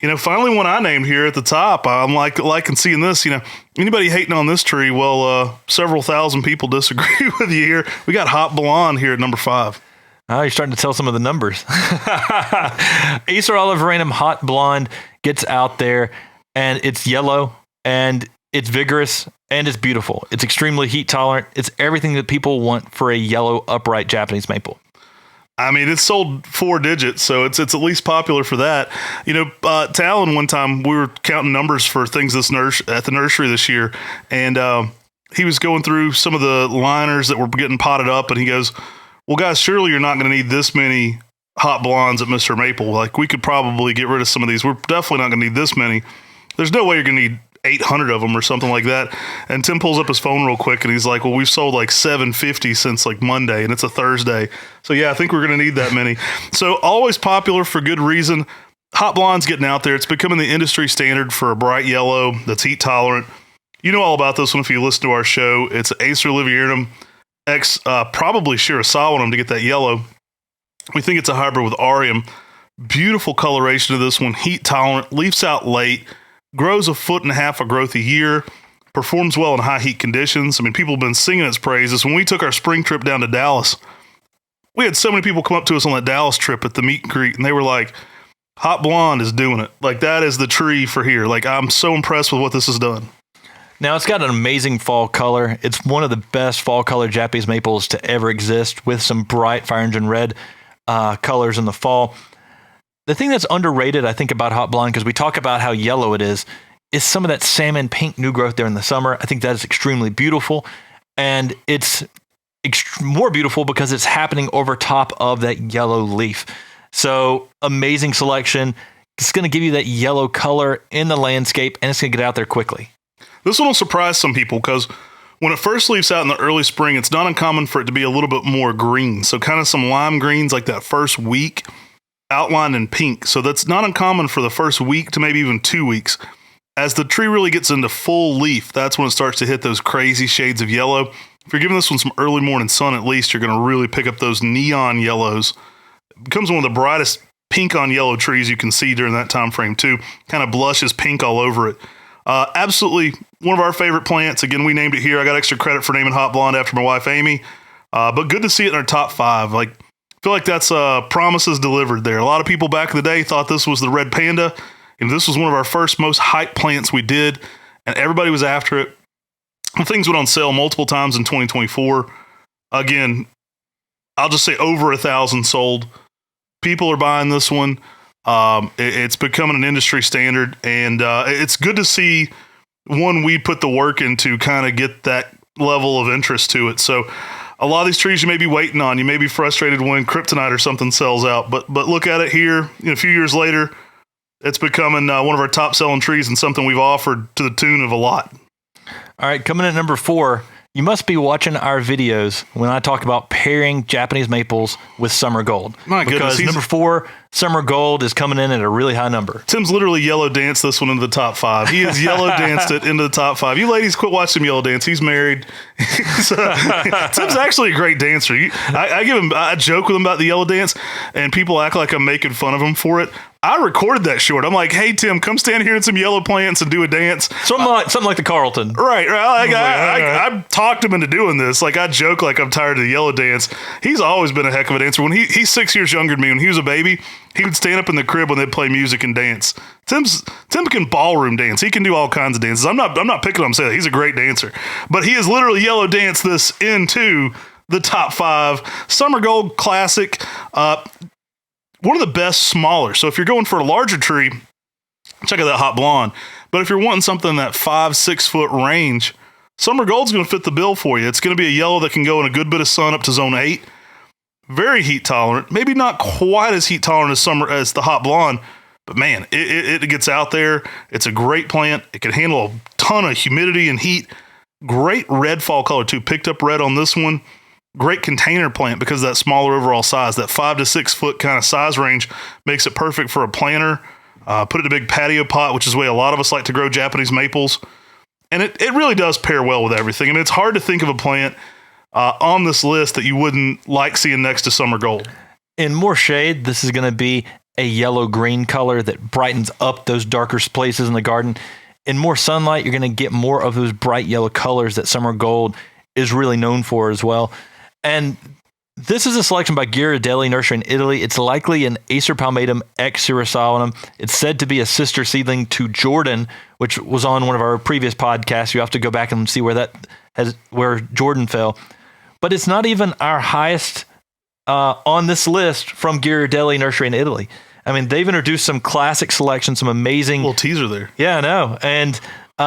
You know, finally one I named here at the top. I'm liking seeing this. You know, anybody hating on this tree? Well, several thousand people disagree with you here. We got Hot Blonde here at number 5. Oh, you're starting to tell some of the numbers. Acer oliveranum Hot Blonde gets out there, and it's yellow. and it's vigorous and it's beautiful. It's extremely heat tolerant. It's everything that people want for a yellow upright Japanese maple. I mean, it's sold 4 digits, so it's at least popular for that. You know, Talon, one time we were counting numbers for things at the nursery this year, and he was going through some of the liners that were getting potted up, and he goes, well, guys, surely you're not going to need this many hot blondes at MrMaple. Like, we could probably get rid of some of these. We're definitely not going to need this many. There's no way you're going to need 800 of them or something like that. And Tim pulls up his phone real quick and he's like, well, we've sold like 750 since like Monday and it's a Thursday. So yeah, I think we're going to need that many. So always popular for good reason. Hot blonde's getting out there. It's becoming the industry standard for a bright yellow that's heat tolerant. You know all about this one if you listen to our show. It's Acer Liviernum X, probably Shirasawa to get that yellow. We think it's a hybrid with Arium. Beautiful coloration of this one. Heat tolerant, leaves out late. Grows 1.5 foot of growth a year, performs well in high heat conditions. I mean, people have been singing its praises. When we took our spring trip down to Dallas, we had so many people come up to us on that Dallas trip at the meet and greet, and they were like, Hot Blonde is doing it. Like, that is the tree for here. Like, I'm so impressed with what this has done. Now, it's got an amazing fall color. It's one of the best fall color Japanese maples to ever exist with some bright fire engine red colors in the fall. The thing that's underrated, I think, about Hot Blonde, because we talk about how yellow it is some of that salmon pink new growth there in the summer. I think that is extremely beautiful. And it's more beautiful because it's happening over top of that yellow leaf. So amazing selection. It's going to give you that yellow color in the landscape, and it's going to get out there quickly. This one will surprise some people because when it first leaves out in the early spring, it's not uncommon for it to be a little bit more green. So kind of some lime greens like that first week, outlined in pink. So that's not uncommon for the first week to maybe even 2 weeks. As the tree really gets into full leaf, that's when it starts to hit those crazy shades of yellow. If you're giving this one some early morning sun, at least you're going to really pick up those neon yellows. It becomes one of the brightest pink on yellow trees you can see during that time frame too. Kind of blushes pink all over it. Absolutely one of our favorite plants. Again, we named it here. I got extra credit for naming Hot Blonde after my wife, Amy. But good to see it in our top 5. Like, I feel like that's promises delivered there. A lot of people back in the day thought this was the red panda, and this was one of our first most hyped plants we did, and everybody was after it. And things went on sale multiple times in 2024. Again, I'll just say over 1,000 sold. People are buying this one. It's becoming an industry standard, and it's good to see one we put the work into kind of get that level of interest to it. So a lot of these trees you may be waiting on. You may be frustrated when kryptonite or something sells out, but look at it here. A few years later, it's becoming one of our top selling trees and something we've offered to the tune of a lot. All right, coming in at number 4, you must be watching our videos when I talk about pairing Japanese maples with summer gold. My goodness. Because number 4, summer gold is coming in at a really high number. Tim's literally yellow danced this one into the top 5. He has yellow danced it into the top 5. You ladies quit watching him yellow dance. He's married. Tim's actually a great dancer. I joke with him about the yellow dance, and people act like I'm making fun of him for it. I recorded that short. I'm like, hey, Tim, come stand here in some yellow plants and do a dance. Something like the Carlton. Right. I talked him into doing this. Like, I joke like I'm tired of the yellow dance. He's always been a heck of a dancer. When he's 6 years younger than me, when he was a baby, he would stand up in the crib when they'd play music and dance. Tim can ballroom dance. He can do all kinds of dances. I'm not picking on him saying that. He's a great dancer. But he has literally yellow danced this into the top 5. Summer Gold Classic. One of the best smaller. So if you're going for a larger tree, check out that Hot Blonde. But if you're wanting something in that 5-6 foot range, Summer Gold's going to fit the bill for you. It's going to be a yellow that can go in a good bit of sun up to zone 8. Very heat tolerant. Maybe not quite as heat tolerant as the Hot Blonde, but man, it gets out there. It's a great plant. It can handle a ton of humidity and heat. Great red fall color too. Picked up red on this one. Great container plant because of that smaller overall size. That 5 to 6 foot kind of size range makes it perfect for a planter. Put it in a big patio pot, which is the way a lot of us like to grow Japanese maples. And it really does pair well with everything. I mean, it's hard to think of a plant on this list that you wouldn't like seeing next to Summer Gold. In more shade, this is going to be a yellow-green color that brightens up those darker places in the garden. In more sunlight, you're going to get more of those bright yellow colors that Summer Gold is really known for as well. And This is a selection by Ghirardelli Nursery in Italy. It's likely an Acer palmatum X Cerasolum. It's said to be a sister seedling to Jordan, which was on one of our previous podcasts. You have to go back and see where Jordan fell. But it's not even our highest on this list from Ghirardelli Nursery in Italy. I mean, they've introduced some classic selections, some amazing... little teaser there. Yeah, I know. And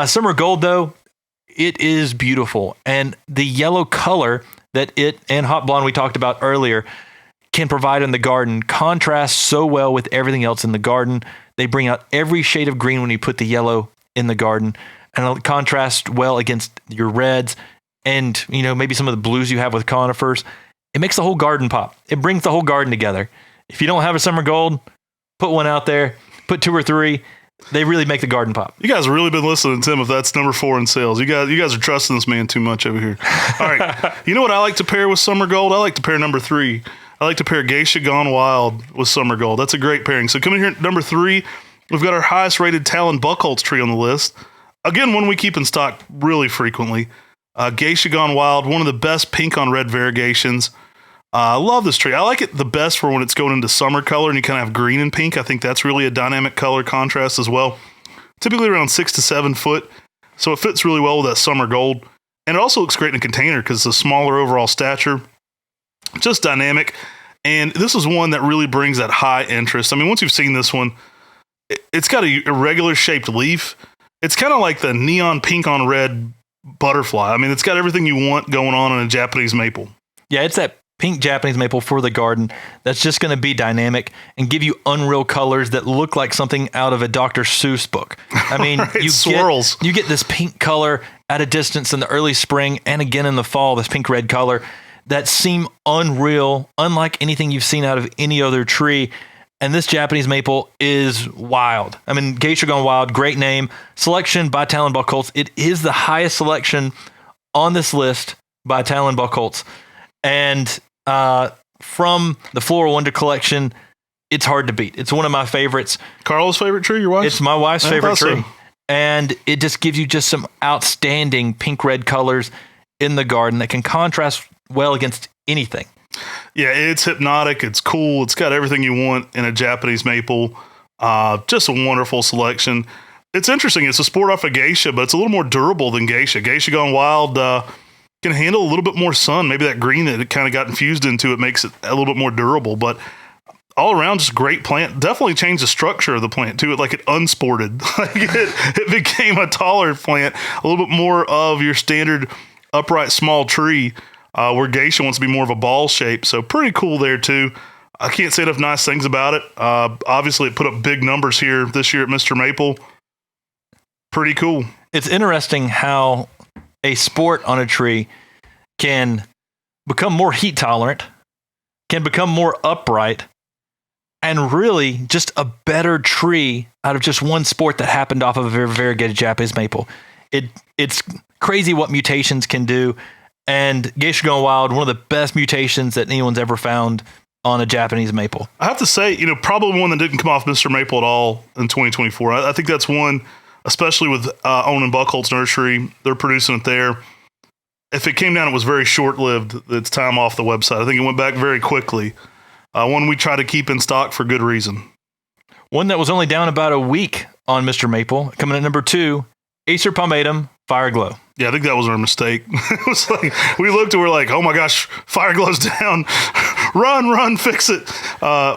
Summer Gold, though, it is beautiful. And the yellow color that it and Hot Blonde we talked about earlier can provide in the garden contrasts so well with everything else in the garden. They bring out every shade of green when you put the yellow in the garden, and it'll contrast well against your reds and, you know, maybe some of the blues you have with conifers. It makes the whole garden pop. It brings the whole garden together. If you don't have a Summer Gold, put one out there, put 2 or 3. They really make the garden pop. You guys have really been listening, Tim, if that's number 4 in sales. You guys are trusting this man too much over here. All right. You know what I like to pair with Summer Gold? I like to pair number 3. I like to pair Geisha Gone Wild with Summer Gold. That's a great pairing. So coming here at number 3, we've got our highest rated Talon Buckholz tree on the list. Again, one we keep in stock really frequently. Geisha Gone Wild, one of the best pink on red variegations. I love this tree. I like it the best for when it's going into summer color and you kind of have green and pink. I think that's really a dynamic color contrast as well. Typically around 6 to 7 foot. So it fits really well with that Summer Gold. And it also looks great in a container because it's a smaller overall stature. Just dynamic. And this is one that really brings that high interest. I mean, once you've seen this one, it's got a irregular shaped leaf. It's kind of like the neon pink on red butterfly. I mean, it's got everything you want going on in a Japanese maple. Yeah, it's that pink Japanese maple for the garden that's just going to be dynamic and give you unreal colors that look like something out of a Dr. Seuss book. I mean, Right, swirls. You get this pink color at a distance in the early spring and again in the fall, this pink red color that seem unreal, unlike anything you've seen out of any other tree. And this Japanese maple is wild. I mean, Geisha Gone Wild, great name. Selection by Talon Buckholz. It is the highest selection on this list by Talon Buckholz. And from the Floral Wonder collection, it's hard to beat. It's one of my favorites. Carla's favorite tree, your wife's? It's my wife's favorite tree. So. And it just gives you just some outstanding pink-red colors in the garden that can contrast well against anything. Yeah, it's hypnotic. It's cool. It's got everything you want in a Japanese maple. Just a wonderful selection. It's interesting. It's a sport off of Geisha, but it's a little more durable than Geisha. Geisha Gone Wild can handle a little bit more sun. Maybe that green that it kind of got infused into it makes it a little bit more durable. But all around, just great plant. Definitely changed the structure of the plant too. Like it unsported. Like it became a taller plant, a little bit more of your standard upright small tree. Where Geisha wants to be more of a ball shape. So pretty cool there too. I can't say enough nice things about it. Obviously, it put up big numbers here this year at Mr. Maple. Pretty cool. It's interesting how a sport on a tree can become more heat tolerant, can become more upright, and really just a better tree out of just one sport that happened off of a very variegated Japanese maple. It's crazy what mutations can do. And Geisha Gone Wild, one of the best mutations that anyone's ever found on a Japanese maple. I have to say, probably one that didn't come off Mr. Maple at all in 2024. I think that's one, especially with owning Buckholz Nursery, they're producing it there. If it came down, it was very short-lived, its time off the website. I think it went back very quickly. One we try to keep in stock for good reason. One that was only down about a week on Mr. Maple, coming at number 2, Acer Palmatum Fire Glow. Yeah, I think that was our mistake. It was like, we looked and we're like, oh my gosh, Fire Glow's down. Run, fix it.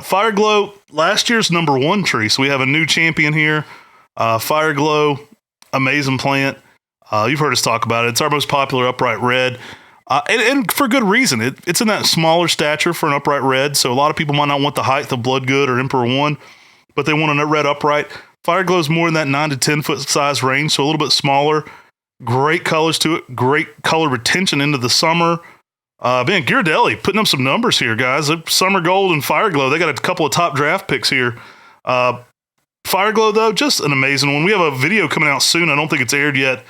Fire Glow, last year's number 1 tree. So we have a new champion here. Fire Glow, amazing plant. You've heard us talk about it. It's our most popular upright red. And for good reason. It's in that smaller stature for an upright red. So a lot of people might not want the height of Bloodgood or Emperor 1, but they want a red upright. Fire Glow's more in that 9 to 10 foot size range, so a little bit smaller. Great colors to it. Great color retention into the summer. Man, Ghirardelli putting up some numbers here, guys. Summer Gold and Fire Glow. They got a couple of top draft picks here. Fire Glow, though, just an amazing one. We have a video coming out soon. I don't think it's aired yet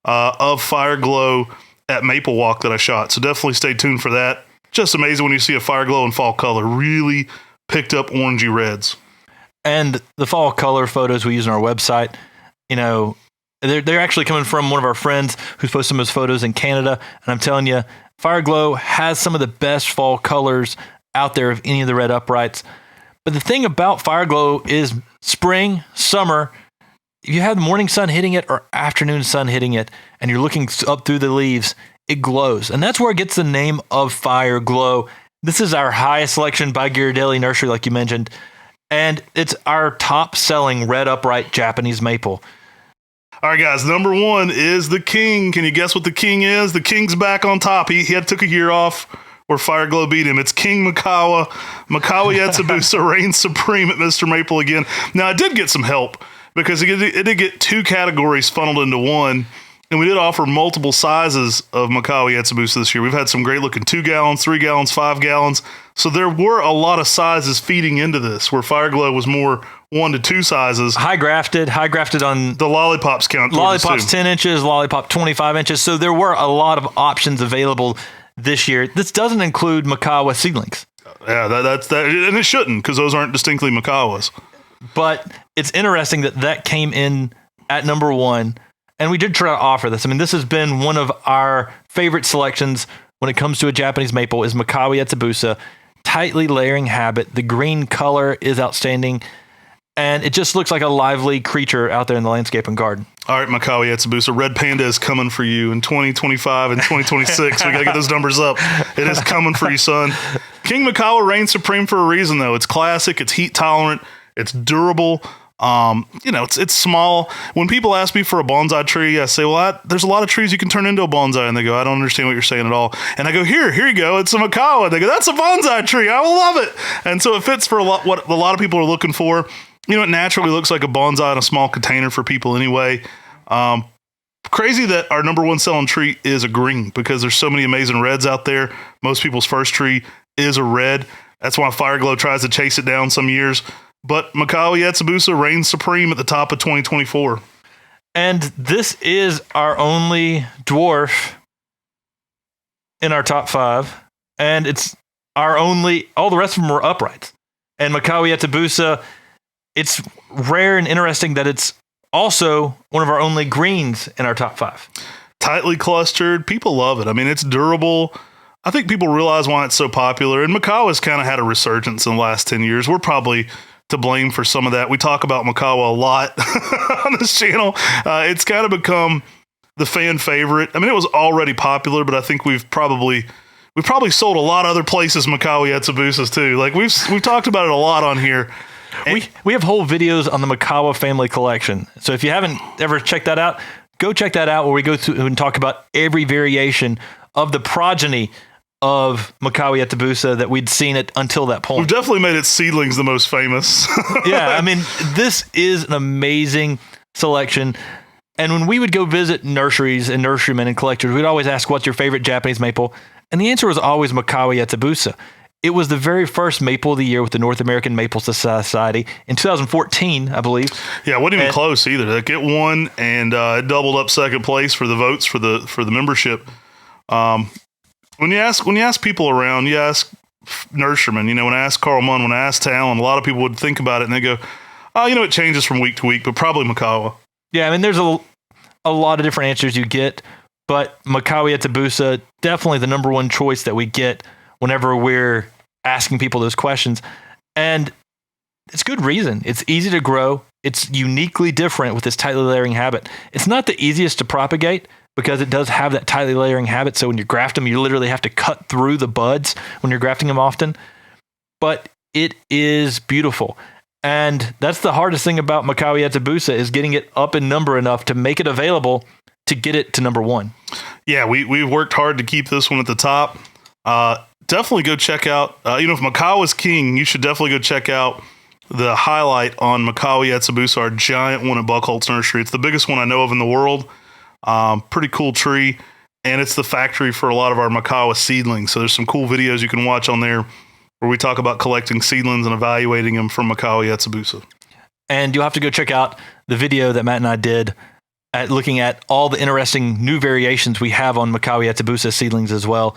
of Fire Glow at Maple Walk that I shot. So definitely stay tuned for that. Just amazing when you see a Fire Glow in fall color. Really picked up orangey reds. And the fall color photos we use on our website, They're actually coming from one of our friends who's posted some of his photos in Canada. And I'm telling you, Fireglow has some of the best fall colors out there of any of the red uprights. But the thing about Fireglow is spring, summer, if you have the morning sun hitting it or afternoon sun hitting it, and you're looking up through the leaves, it glows. And that's where it gets the name of Fireglow. This is our highest selection by Ghirardelli Nursery, like you mentioned. And it's our top selling red upright Japanese maple. All right, guys, number 1 is the King. Can you guess what the King is? The King's back on top. He took a year off where Fireglow beat him. It's King Maawa. Maawa Yatsubusa reigns supreme at Mr. Maple again. Now, I did get some help because it did get 2 categories funneled into one, and we did offer multiple sizes of Maawa Yatsubusa this year. We've had some great looking 2 gallons, 3 gallons, 5 gallons. So there were a lot of sizes feeding into this, where Fireglow was more 1 to 2 sizes. High grafted on the lollipops count. Lollipops 10 inches, lollipop 25 inches. So there were a lot of options available this year. This doesn't include Maawa seedlings. Yeah, that's that, and it shouldn't, because those aren't distinctly Maawas. But it's interesting that came in at number 1, and we did try to offer this. I mean, this has been one of our favorite selections when it comes to a Japanese maple is Maawa Yatsubusa. Tightly layering habit. The green color is outstanding, and it just looks like a lively creature out there in the landscape and garden. All right, Maawa Yatsubusa, Red Panda is coming for you in 2025 and 2026. We got to get those numbers up. It is coming for you, son. King Maawa reigns supreme for a reason, though. It's classic. It's heat tolerant. It's durable. It's small. When people ask me for a bonsai tree, I say, there's a lot of trees you can turn into a bonsai. And they go, I don't understand what you're saying at all. And I go, here you go. It's a Maawa. They go, that's a bonsai tree. I will love it. And so it fits for what a lot of people are looking for. It naturally looks like a bonsai in a small container for people anyway. Crazy that our number 1 selling tree is a green, because there's so many amazing reds out there. Most people's first tree is a red. That's why Fireglow tries to chase it down some years. But Maawa Yatsubusa reigns supreme at the top of 2024. And this is our only dwarf in our top 5. And it's our only, all the rest of them are uprights. And Maawa Yatsubusa, it's rare and interesting that it's also one of our only greens in our top 5. Tightly clustered. People love it. I mean, it's durable. I think people realize why it's so popular. And Maawa's kind of had a resurgence in the last 10 years. We're probably to blame for some of that. We talk about Maawa a lot on this channel. It's kind of become the fan favorite. I mean, it was already popular, but I think we've probably sold a lot of other places Maawa Yatsubusas too. Like we've talked about it a lot on here. We have whole videos on the Maawa family collection. So if you haven't ever checked that out, go check that out, where we go through and talk about every variation of the progeny of Maawa Yatsubusa that we'd seen it until that point. We've definitely made its seedlings the most famous. Yeah, I mean, this is an amazing selection. And when we would go visit nurseries and nurserymen and collectors, we'd always ask, what's your favorite Japanese maple? And the answer was always Maawa Yatsubusa. It was the very first maple of the year with the North American Maple Society in 2014, I believe. Yeah, it wasn't even close either. Like, it won, and it doubled up second place for the votes for the membership. When you ask people around, you ask nurserymen, when I ask Carl Munn, when I ask Talon, a lot of people would think about it and they go, oh, it changes from week to week, but probably Maawa. Yeah, I mean, there's a lot of different answers you get, but Maawa Yatsubusa, definitely the number 1 choice that we get whenever we're asking people those questions. And it's good reason. It's easy to grow. It's uniquely different with this tightly layering habit. It's not the easiest to propagate, because it does have that tightly layering habit. So when you graft them, you literally have to cut through the buds when you're grafting them often. But it is beautiful. And that's the hardest thing about Maawa Yatsubusa, is getting it up in number enough to make it available to get it to number 1. Yeah, we've worked hard to keep this one at the top. Definitely go check out, if Maawa's king, you should definitely go check out the highlight on Maawa Yatsubusa, our giant one at Buckholtz Nursery. It's the biggest one I know of in the world. Pretty cool tree, and it's the factory for a lot of our Maawa seedlings. So there's some cool videos you can watch on there where we talk about collecting seedlings and evaluating them from Maawa Yatsubusa. And you'll have to go check out the video that Matt and I did at looking at all the interesting new variations we have on Maawa Yatsubusa seedlings as well.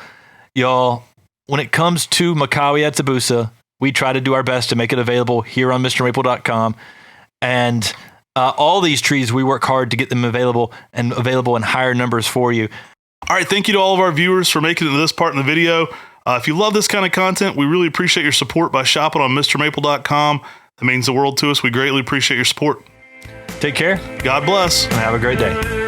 Y'all, when it comes to Maawa Yatsubusa, we try to do our best to make it available here on MrMaple.com. And All these trees, we work hard to get them available in higher numbers for you. All right, thank you to all of our viewers for making it to this part in the video. If you love this kind of content, we really appreciate your support by shopping on MrMaple.com. That means the world to us. We greatly appreciate your support. Take care. God bless. And have a great day.